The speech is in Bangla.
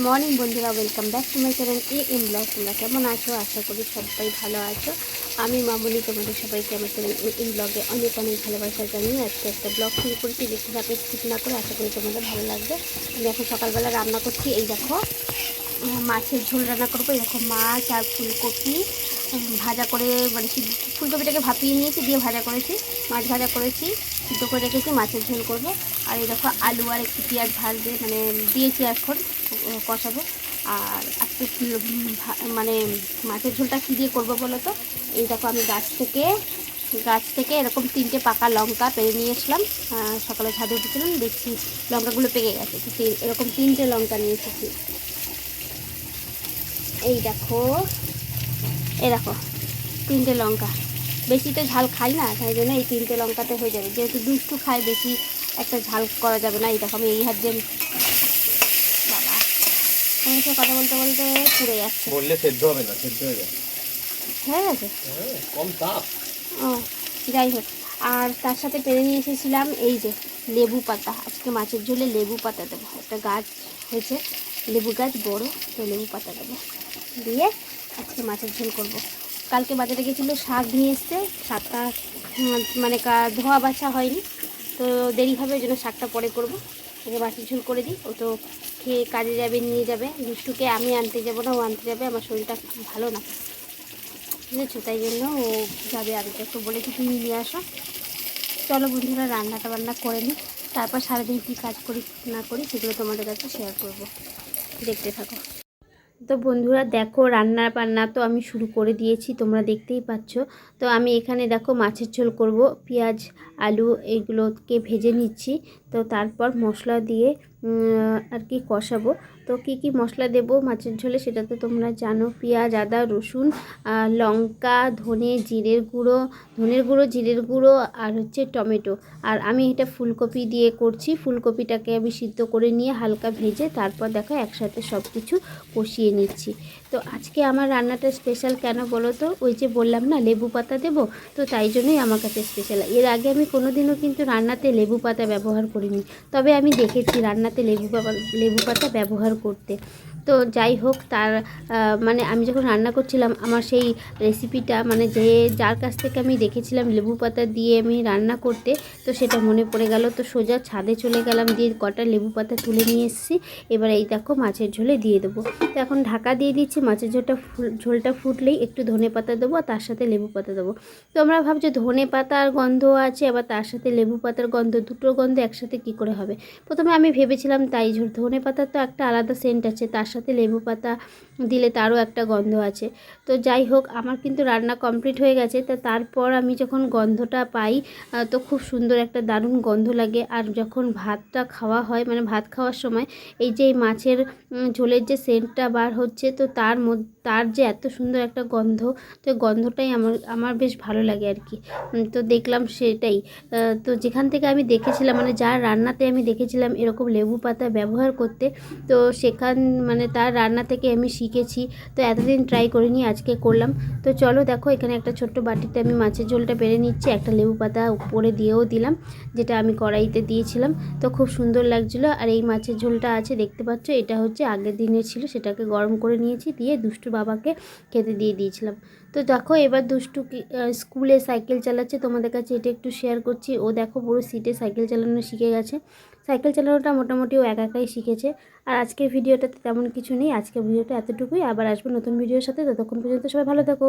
মর্নিং বন্ধুরা, welcome back to my channel M blog. তোমরা কেমন আছো? আশা করি সবাই ভালো আছো। আমি মামুনি তোমাদের সবাইকে আমার চ্যানেল এম ব্লগে অনেক অনেক ভালোবাসা জানিয়ে আজকে একটা ব্লগ শুরু করেছি। দেখতে থাকো, স্কিপ না করে। আশা করি তোমাদের ভালো লাগবে। আমি এখন সকালবেলা রান্না করছি। এই দেখো, মাছের ঝোল রান্না করবো। এরকম মাছ আর ফুলকপি ভাজা করে, মানে ফুলকপিটাকে ভাপিয়ে নিয়েছি, দিয়ে ভাজা করেছি। মাছ ভাজা করেছি, সিদ্ধ করে রেখেছি। মাছের ঝোল করব। আর এই দেখো, আলু আর একটু পেঁয়াজ ভাজবে, মানে দিয়েছি এখন কষাবো। আর আজকে মানে মাছের ঝোলটা কী দিয়ে করবো বলো তো? এই দেখো, আমি গাছ থেকে এরকম 3টে পাকা লঙ্কা পেরে নিয়ে এসলাম। সকালে ছাদে উঠেছিলাম, দেখছি লঙ্কাগুলো পেকে গেছে। তো এরকম 3টে লঙ্কা নিয়ে এসেছি। এই দেখো, 3টে লঙ্কা। বেশি তো ঝাল খাই না, তাই জন্য এই 3টে লঙ্কাতে হয়ে যাবে। যেহেতু দুষ্টু খায়, বেশি একটা ঝাল করা যাবে না। এই দেখো, আমি এই হাত দিয়ে, বাবা তোমার সাথে কথা বলতে বলতে পুড়ে যাচ্ছে। বললে সেদ্ধ হবে না, সেদ্ধ হয়ে যাবে। হয়ে গেছে? কম তাপ। ও, যাই হোক। আর তার সাথে পেরে নিয়ে এসেছিলাম এই যে লেবু পাতা। আজকে মাছের ঝোলে লেবু পাতা দেবো। একটা গাছ হয়েছে, লেবু গাছ বড়, তো লেবু পাতা দেবো দিয়ে আজকে মাছের ঝোল করব। কালকে বাজারে গেছিলো, শাক নিয়ে এসছে। শাকটা মানে ধোয়া বাছা হয়নি, তো দেরি হবে, ওই জন্য শাকটা পরে করবো। আগে মাছের ঝোল করে দিই। ও তো খেয়ে কাজে যাবে, নিয়ে যাবে। দুষ্টুকে আমি আনতে যাবো না, ও আনতে যাবে। আমার শরীরটা ভালো না, বুঝেছো, তাই জন্য ও যাবে। আমি তো বলেছি তুমি নিয়ে আসো। চলো বন্ধুরা, রান্নাটা বান্না করে নিই, তারপর সারাদিন কী কাজ করি না করি সেগুলো তোমাদের কাছে শেয়ার করব। দেখতে থাকো। তো বন্ধুরা দেখো, রান্না বান্না তো আমি শুরু করে দিয়েছি, তোমরা দেখতেই পাচ্ছ। তো আমি এখানে দেখো মাছের ঝোল করব। পেঁয়াজ আলু এইগুলোকে ভেজে নিচ্ছি। তো তারপর মশলা দিয়ে আর কি কষাবো। তো কি কি মশলা দেব মাছের ঝোলে সেটা তো তোমরা জানো। পেঁয়াজ, আদা, রসুন, লঙ্কা, ধনের গুঁড়ো, জিরের গুঁড়ো, আর হচ্ছে টমেটো। আর আমি এটা ফুলকপি দিয়ে করছি। ফুলকপিটাকে আমি সিদ্ধ করে নিয়ে হালকা ভেজে তারপর দেখো একসাথে সব কিছু কষিয়ে নিচ্ছি। তো আজকে আমার রান্নাটা স্পেশাল কেন বলো তো? ওই যে বললাম না লেবু পাতা দেবো, তো তাই জন্যই আমার কাছে স্পেশাল। এর আগে আমি কোনোদিনও কিন্তু রান্নাতে লেবু পাতা ব্যবহার করিনি, তবে আমি দেখেছি রান্নাতে লেবু পাতা ব্যবহার করতে। তো যাই হোক, তার মানে আমি যখন রান্না করছিলাম, আমার সেই রেসিপিটা, মানে যার কাছ থেকে আমি দেখেছিলাম লেবু পাতা দিয়ে আমি রান্না করতে, তো সেটা মনে পড়ে গেল। তো সোজা ছাদে চলে গেলাম, দিয়ে কটা লেবু পাতা তুলে নিয়ে এসেছি। এবার এই দেখো মাছের ঝোলে দিয়ে দেবো। তো এখন ঢাকা দিয়ে দিচ্ছি। মাছের ঝোলটা ফুটলেই একটু ধনে পাতা দেবো, আর তার সাথে লেবু পাতা দেবো। তো আমরা ভাবছি ধনে পাতার গন্ধ আছে, আবার তার সাথে লেবু পাতার গন্ধ, দুটো গন্ধ একসাথে কি করে হবে। প্রথমে আমি ভেবেছিলাম তাই, ধনে পাতার তো একটা আলাদা সেন্ট আছে, তার সাথে লেবু পাতা দিলে তারও একটা গন্ধ আছে। তো যাই হোক, আমার কিন্তু রান্না কমপ্লিট হয়ে গেছে। তো তারপর আমি যখন গন্ধটা পাই, তো খুব সুন্দর একটা দারুণ গন্ধ লাগে। আর যখন ভাতটা খাওয়া হয়, মানে ভাত খাওয়ার সময় এই যে মাছের ঝোলের যে সেন্টটা বার হচ্ছে, তো তার যে এত সুন্দর একটা গন্ধ, তো গন্ধটাই আমার বেশ ভালো লাগে আর কি। তো দেখলাম সেটাই। তো যেখান থেকে আমি দেখেছিলাম, মানে যার রান্নাতে আমি দেখেছিলাম এরকম লেবু পাতা ব্যবহার করতে, তো মানে তার রান্না থেকে আমি শিখেছি। তো এতদিন ট্রাই করিনি, আজকে করলাম। তো চলো দেখো, এখানে একটা ছোট্ট বাটিতে আমি মাছের ঝোলটা বেড়ে নিচ্ছি। একটা লেবু পাতা উপরে দিয়েও দিলাম, যেটা আমি কড়াইতে দিয়েছিলাম। তো খুব সুন্দর লাগছিলো। আর এই মাছের ঝোলটা আছে, দেখতে পাচ্ছ, এটা হচ্ছে আগের দিনের ছিল, সেটাকে গরম করে নিয়েছি, দিয়ে দুষ্টু বাবাকে খেতে দিয়ে দিয়েছিলাম। তো দেখো, এবার দুষ্টু স্কুলে সাইকেল চালাচ্ছে, তোমাদের কাছে এটা একটু শেয়ার করছি। ও দেখো পুরো সিটে সাইকেল চালানো শিখে গেছে। সাইকেল চালানোটা মোটামুটি ও একাই শিখেছে। আর আজকের ভিডিওটাতে তেমন কিছু নেই, আজকের ভিডিওটা এতটুকুই। আবার আসবো নতুন ভিডিওর সাথে, ততক্ষণ পর্যন্ত সবাই ভালো থাকো।